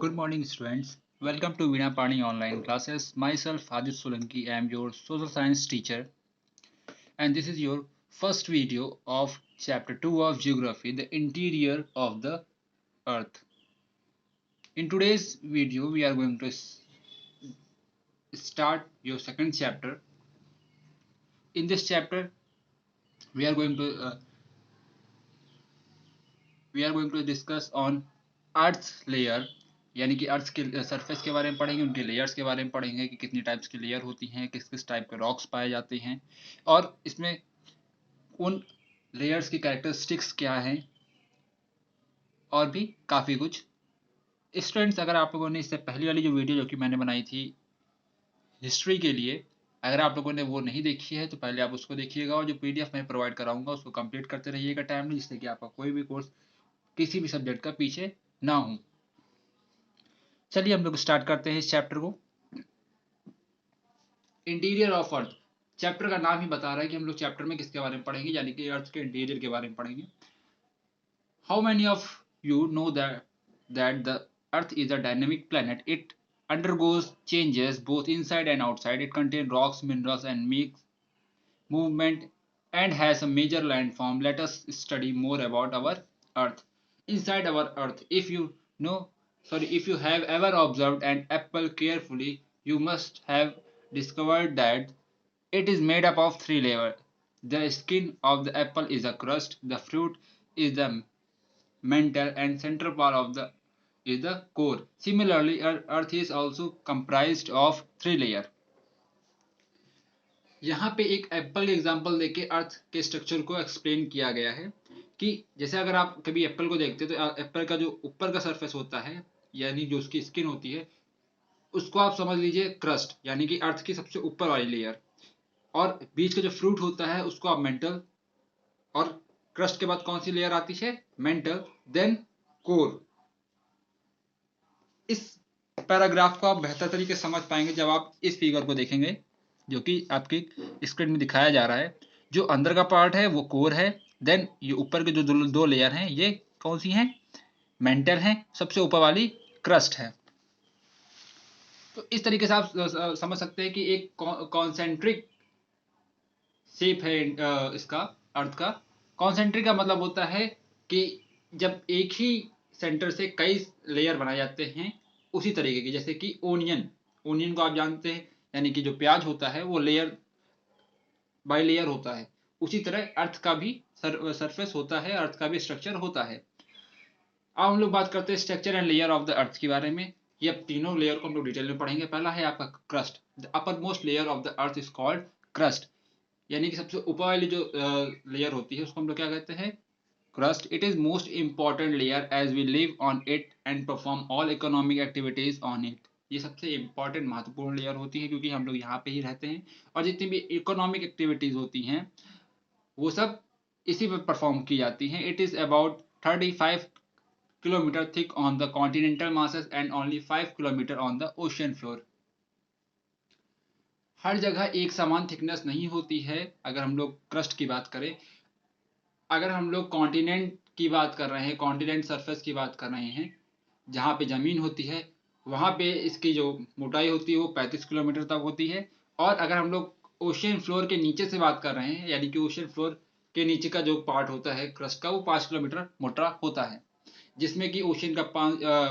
Good morning, students. Welcome to Veena Pani online classes. Myself, Hadith Solanki, I am your social science teacher, and this is your first video of chapter 2 of Geography, the interior of the Earth. In today's video, we are going to start your second chapter. In this chapter, we are going to uh, discuss on Earth's layer, यानी कि अर्थ के surface के बारे में पढ़ेंगे, उनके layers के बारे में पढ़ेंगे कि कितनी टाइप्स की लेयर होती हैं, किस किस टाइप के रॉक्स पाए जाते हैं और इसमें उन लेयर्स की कैरेक्टरिस्टिक्स क्या हैं और भी काफ़ी कुछ। स्टूडेंट्स, अगर आप लोगों ने इससे पहली वाली जो वीडियो जो कि मैंने बनाई थी हिस्ट्री के लिए, अगर आप लोगों ने वो नहीं देखी है तो पहले आप उसको देखिएगा और जो पीडीएफ मैं प्रोवाइड कराऊंगा उसको कंप्लीट करते रहिएगा टाइमली, जिससे कि आपका कोई भी कोर्स किसी भी सब्जेक्ट का पीछे ना हो। चलिए हम लोग स्टार्ट करते हैं इस चैप्टर को। इंटीरियर ऑफ अर्थ, चैप्टर का नाम ही बता रहा है कि हम लोग चैप्टर में किसके बारे में पढ़ेंगे, यानी कि अर्थ के इंटीरियर के बारे में पढ़ेंगे। How many of you know that the earth is a dynamic planet, it undergoes changes both inside and outside, it contains rocks, minerals and makes movement and has a major landform. Let us study more about our earth. Inside our earth, know if you have ever observed an apple carefully, you must have discovered that it is made up of three layers. The skin of the apple is a crust, the fruit is the mantle, and central part of the is the core. Similarly, earth is also comprised of three layers. यहाँ पे एक Apple के example देके अर्थ के structure को explain किया गया है कि जैसे अगर आप कभी एप्पल को देखते हैं तो एप्पल का जो ऊपर का सरफेस होता है, यानी जो उसकी स्किन होती है, उसको आप समझ लीजिए क्रस्ट, यानी कि अर्थ की सबसे ऊपर वाली लेयर, और बीच का जो फ्रूट होता है उसको आप मेंटल, और क्रस्ट के बाद कौन सी लेयर आती है, मेंटल, देन कोर। इस पैराग्राफ को आप बेहतर तरीके से समझ पाएंगे जब आप इस फिगर को देखेंगे जो कि आपकी स्क्रीन में दिखाया जा रहा है। जो अंदर का पार्ट है वो कोर है, देन ये ऊपर के जो दो लेयर हैं ये कौन सी हैं, मेंटल हैं, सबसे ऊपर वाली क्रस्ट है। तो इस तरीके से आप समझ सकते हैं कि एक कॉन्सेंट्रिक शेप है इसका, अर्थ का। कॉन्सेंट्रिक का मतलब होता है कि जब एक ही सेंटर से कई लेयर बनाए जाते हैं उसी तरीके की, जैसे कि ओनियन को आप जानते हैं, यानी कि जो प्याज होता है वो लेयर बाय लेयर होता है, उसी तरह अर्थ का भी सरफेस होता है, अर्थ का भी स्ट्रक्चर होता है। अब हम लोग बात करते हैं structure and layer of the अर्थ के बारे में। ये अब तीनों लेयर को हम लोग डिटेल में पढ़ेंगे। पहला है आपका crust. The upper most layer of the earth is called crust, यानी कि सबसे ऊपर वाली जो लेयर होती है उसको हम लोग क्या कहते हैं, crust. It is most important layer as we live on it and perform all economic activities on it. ये सबसे इंपॉर्टेंट महत्वपूर्ण लेयर होती है क्योंकि हम लोग यहाँ पे ही रहते हैं और जितनी भी इकोनॉमिक एक्टिविटीज होती हैं वो सब इसी पर परफॉर्म की जाती हैं। It is about 35 kilometre thick on the continental masses and only 5 kilometre on the ocean floor. हर जगह एक समान थिकनेस नहीं होती है। अगर हम लोग क्रस्ट की बात करें, अगर हम लोग कॉन्टिनेंट की बात कर रहे हैं, कॉन्टिनेंट सरफेस की बात कर रहे हैं, जहाँ पे ज़मीन होती है वहाँ पे इसकी जो मोटाई होती है वो 35 किलोमीटर तक होती है। और अगर हम लोग ओशियन फ्लोर के नीचे से बात कर रहे हैं, यानी कि ओशियन फ्लोर के नीचे का जो पार्ट होता है क्रस्ट का, वो 5 किलोमीटर मोटा होता है, जिसमें कि ओशियन का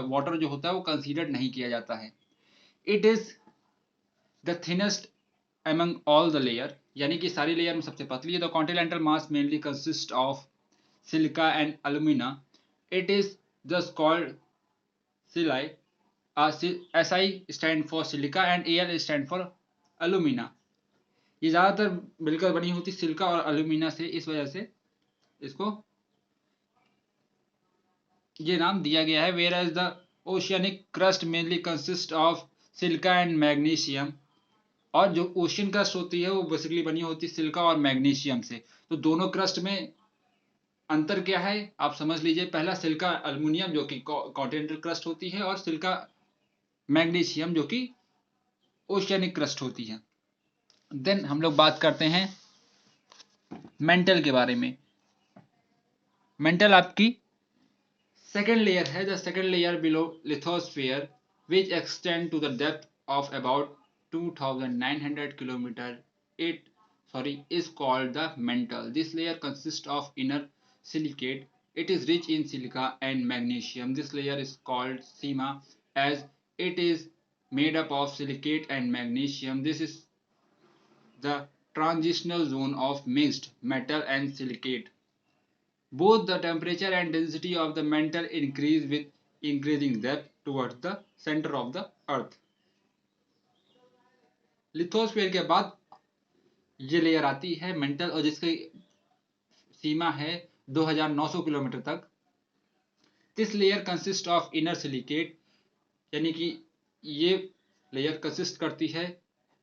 वाटर जो होता है वो कंसीडर नहीं किया जाता है। It is the thinnest among all the layer, यानी कि सारी लेयर में सबसे पतली है। The continental mass mainly consist of silica and alumina, it is thus called sial. SI stand for silica and AL stand for alumina. ये ज़्यादातर मिलकर बनी होती सिलिका और अलुमिना से, इस वजह से इसको ये नाम दिया गया है। Whereas the oceanic crust mainly consist of silica and magnesium, और जो ओशियन क्रस्ट होती है वो बेसिकली बनी होती है सिलिका और मैग्नीशियम से। तो दोनों क्रस्ट में अंतर क्या है आप समझ लीजिए। पहला सिलिका अल्युमिनियम जो कि कॉन्टिनेंटल क्रस्ट होती है, और सिलिका मैग्नीशियम जो कि ओशियनिक क्रस्ट होती है। देन हम लोग बात करते हैं मेंटल के बारे में। मेंटल आपकी सेकेंड लेयर है the second layer below lithosphere which extend to the depth of about 2900 kilometer. It is called the mantle. This layer consists of inner silicate. It is rich in silica and magnesium. This layer is called sima as it is made up of silicate and magnesium. This is the transitional zone of mixed metal and silicate. Both the temperature and density of the mantle increase with increasing depth towards the center of the earth. Lithosphere के बाद ये layer आती है mental और जिसकी सीमा है 2900 kilometre तक. This layer consist of inner silicate यानी कि ये लेयर कंसिस्ट करती है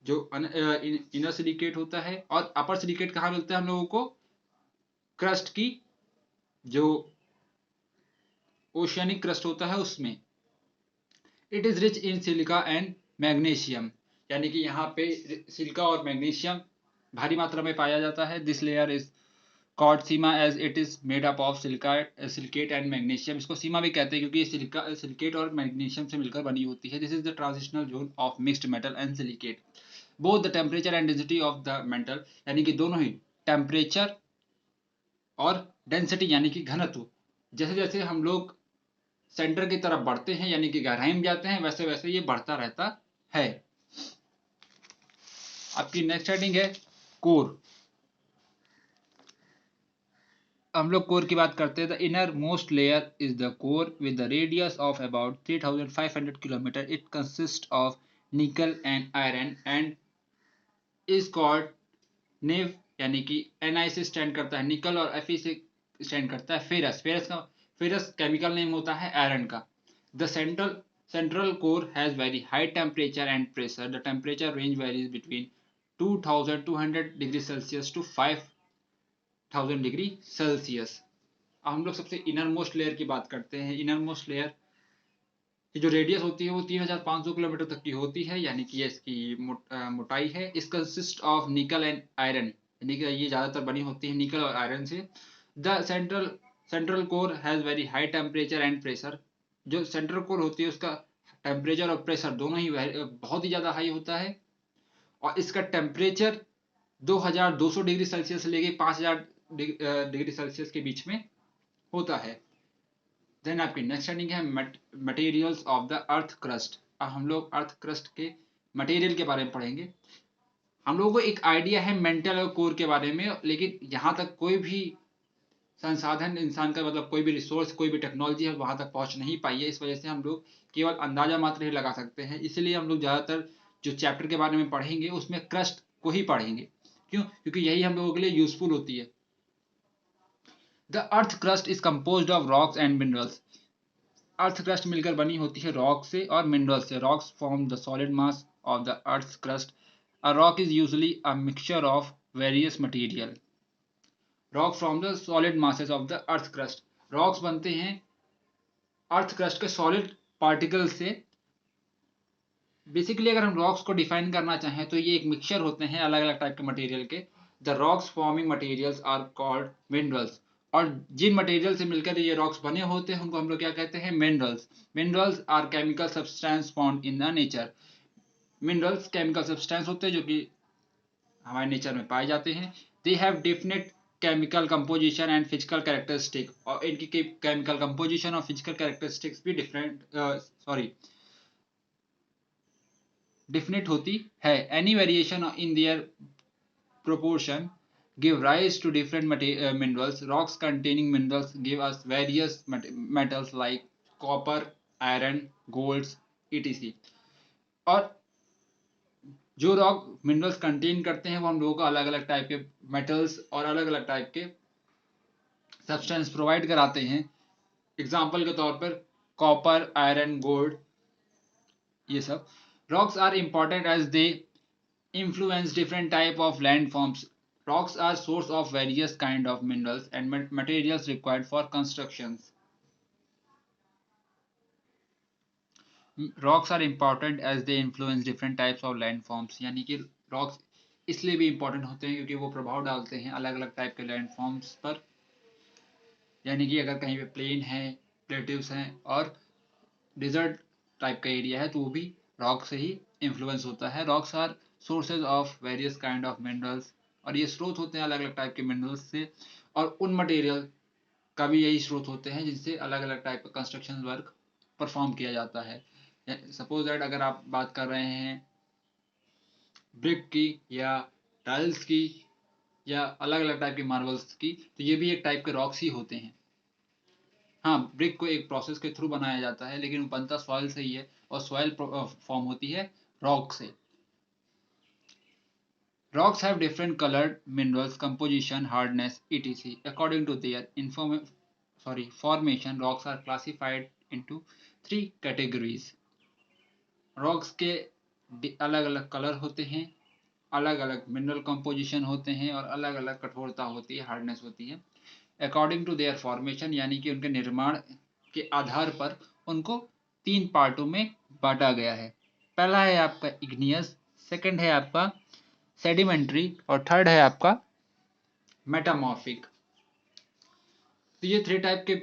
जो इनर सिलिकेट होता है. और अपर सिलिकेट कहाँ मिलता है हम लोगों को? क्रस्ट की जो ओशियनिक क्रस्ट होता है उसमें. It is rich in silica and magnesium यानी कि यहाँ पे सिलिका और मैग्नीशियम भारी मात्रा में पाया जाता है. This layer is called sima as it is made up of silicate and magnesium. इसको सीमा भी कहते हैं क्योंकि ये सिलिकेट और मैग्नीशियम से मिलकर बनी होती है. This is the transitional zone of mixed metal and silicate. Both the temperature and density of the metal यानी कि दोनों ही टेम्परेचर और डेंसिटी यानी कि घनत्व जैसे जैसे हम लोग सेंटर की तरफ बढ़ते हैं यानी कि गहराई में जाते हैं वैसे वैसे ये बढ़ता रहता है. आपकी नेक्स्ट हेडिंग है कोर. हम लोग कोर की बात करते हैं. The inner most layer is the core with the radius of about 3500 kilometre. It consist of nickel and iron and is called nife यानी कि Ni से स्टैंड करता है निकल और Fe से स्टैंड करता है फेरस. फेरस केमिकल नेम होता है आयरन का. The central core has very high temperature and pressure. The temperature range varies between 2200 degree Celsius to 5000 degree Celsius. अब हम लोग सबसे इनर मोस्ट लेयर की बात करते हैं. इनर मोस्ट लेयर की जो रेडियस होती है वो 3500 किलोमीटर तक की होती है यानी कि इसकी मोटाई है. इस consist of nickel and iron यानी कि ये ज़्यादातर बनी होती है निकल और आयरन से. The central core has very high temperature and pressure. जो सेंट्रल कोर होती है उसका टेम्परेचर और प्रेशर दोनों ही बहुत ही ज़्यादा हाई होता है और इसका टेम्परेचर 2200 डिग्री सेल्सियस से लेके 5000 डिग्री सेल्सियस के बीच में होता है. देन आपकी नेक्स्ट हेडिंग है materials of the earth crust. अब हम लोग अर्थ क्रस्ट के मटेरियल के बारे में पढ़ेंगे. हम लोगों को एक आइडिया है मेंटल और कोर के बारे में लेकिन यहाँ तक कोई भी संसाधन इंसान का मतलब कोई भी रिसोर्स कोई भी टेक्नोलॉजी है वहाँ तक पहुँच नहीं पाई है. इस वजह से हम लोग केवल अंदाजा मात्र ही लगा सकते हैं. इसलिए हम लोग ज़्यादातर जो चैप्टर के बारे में पढ़ेंगे उसमें क्रस्ट को ही पढ़ेंगे. क्यों? क्योंकि यही हम लोगों के लिए यूजफुल होती है. The earth crust is composed of rocks and minerals. Earth crust मिलकर बनी होती है रॉक से और मिनरल से. Rocks form the solid mass of the earth crust. A rock is usually a mixture of various material. Rock from the solid masses of the earth crust. Rocks बनते हैं earth crust के solid particle से. Basically अगर हम rocks को define करना चाहें तो ये एक मिक्सचर होते हैं अलग अलग टाइप के मटेरियल के. The rocks forming materials are called minerals. और जिन मटेरियल से मिलकर ये रॉक्स बने होते हैं उनको हम लोग क्या कहते हैं? Minerals. Minerals are chemical substance found in the nature. Minerals chemical substance होते हैं जो कि हमारे नेचर में पाए जाते हैं. They have definite chemical composition and physical characteristic. और इनकी केमिकल कंपोजिशन और फिजिकल कैरेक्टरिस्टिक्स भी डिफिनेट होती है. Any variation in their proportion give rise to different minerals. Rocks containing minerals give us various metals like copper, iron, golds, etc. और जो rock minerals contain करते हैं वो हम लोगों को अलग अलग टाइप के मेटल्स और अलग अलग टाइप के सब्सटेंस प्रोवाइड कराते हैं. एग्जाम्पल के तौर पर कॉपर, आयरन, गोल्ड ये सब. Rocks are important as they influence different type of landforms. Rocks are source of various kind of minerals and materials required for constructions. Rocks are important as they influence different types of landforms. यानी कि rocks इसलिए भी important होते हैं क्योंकि वो प्रभाव डालते हैं अलग अलग टाइप के लैंडफॉर्म्स पर. यानी कि अगर कहीं पे प्लेन है प्लेटिव्स हैं और डिजर्ट टाइप का एरिया है तो वो भी रॉक से ही इन्फ्लुएंस होता है। Rocks are sources of various kind of minerals, और ये स्रोत होते हैं अलग अलग टाइप के मिनरल्स से, और उन मटेरियल का भी यही स्रोत होते हैं जिनसे अलग अलग टाइप का कंस्ट्रक्शन वर्क परफॉर्म किया जाता है। सपोज दैट अगर आप बात कर रहे हैं ब्रिक की या टाइल्स की या अलग अलग टाइप के मार्बल्स की, तो ये भी एक टाइप के रॉक्स ही होते हैं। हाँ, ब्रिक को एक प्रोसेस के थ्रू बनाया जाता है लेकिन बनता सॉइल से ही है, और सॉइल फॉर्म होती है रॉक से। Rocks have different colored minerals, composition, hardness, etc. According to their formation, rocks are classified into 3 categories. Rocks के अलग अलग कलर होते हैं, अलग अलग मिनरल कंपोजिशन होते हैं और अलग अलग कठोरता होती है, हार्डनेस होती है। अकॉर्डिंग टू देयर फॉर्मेशन, यानी कि उनके निर्माण के आधार पर उनको 3 पार्टों में बांटा गया है। पहला है आपका इग्नियस, सेकंड है आपका सेडिमेंट्री और थर्ड है आपका मेटामॉर्फिक। तो ये 3 टाइप के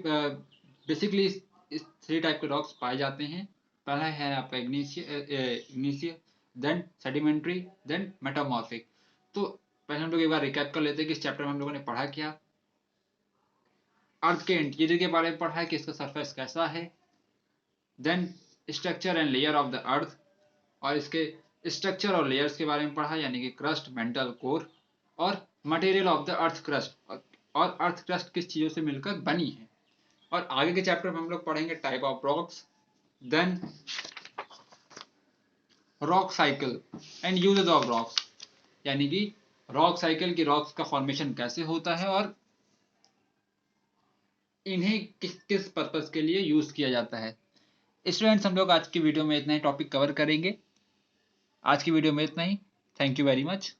बेसिकली इस 3 टाइप के रॉक्स पाए जाते हैं। पहला है आपका igneous, then sedimentary, then metamorphic. तो पहले हम लोग एक बार रिकैप कर लेते हैं कि इस चैप्टर में हम लोगों ने पढ़ा क्या। अर्थ के इंटीरियर के बारे में पढ़ा है कि इसका सरफेस कैसा है, then structure and layer of the earth, और इसके स्ट्रक्चर और लेयर्स के बारे में पढ़ा, यानी कि क्रस्ट, मेंटल, कोर, और material of the earth crust, और अर्थ क्रस्ट किस चीजों से मिलकर बनी है। और आगे के चैप्टर में हम लोग पढ़ेंगे type of rocks, then rock cycle and uses of rocks, यानी कि रॉक साइकिल की रॉक्स का फॉर्मेशन कैसे होता है और इन्हें किस किस पर्पस के लिए यूज किया जाता है। स्टूडेंट्स, हम लोग आज की वीडियो में इतना ही टॉपिक कवर करेंगे। आज की वीडियो में इतना ही। Thank you very much.